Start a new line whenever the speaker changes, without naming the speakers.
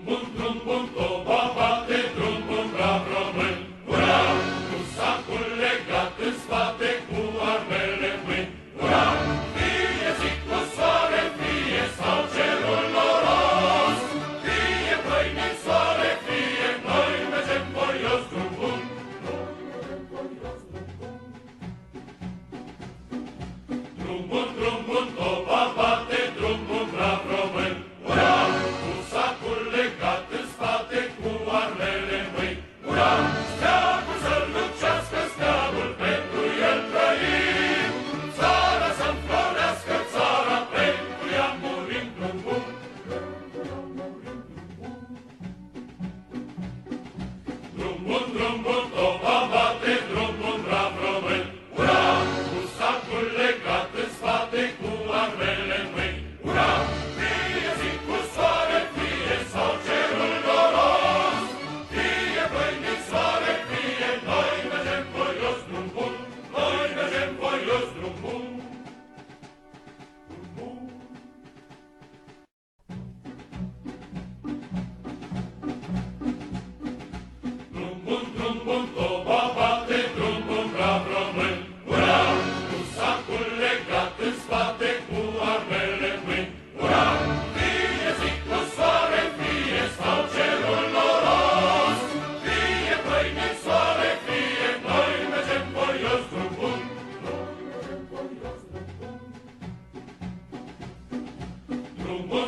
drum bun, toba bate, drum bun, brav român. Ura! Cu sacul legat în spate, cu armele în mâini. Ura! Fie zi cu soare, fie sau cerul noros, fie pâine în soare, fie noi mergem voios drum bun. Drum bun, toba bate, drum bun, brav român. Ura! Cu sacul legat în spate, cu armele în mâini. Ura! Steagul să-l lucească, steagul pentru el trăim. Țara să-mi florească, țara pentru ea murim. Drum bun. Drum bun, toba bate, drum bun, brav român. Ura! Cu sacul legat în spate, cu armele în mâini. Ura! Fie zi cu soare, fie sau cerul noros, fie pâine în soare, fie noi mergem voios drum bun. Noi mergem voios drum bun. Drum bun, toba bate, drum bun, brav român. Ura! Cu sacul legat în spate, cu armele în mâini. Ura! Fie zi cu soare, fie sau cerul noros, fie pâine în soare, fie noi mergem voios drum bun. Drum bun,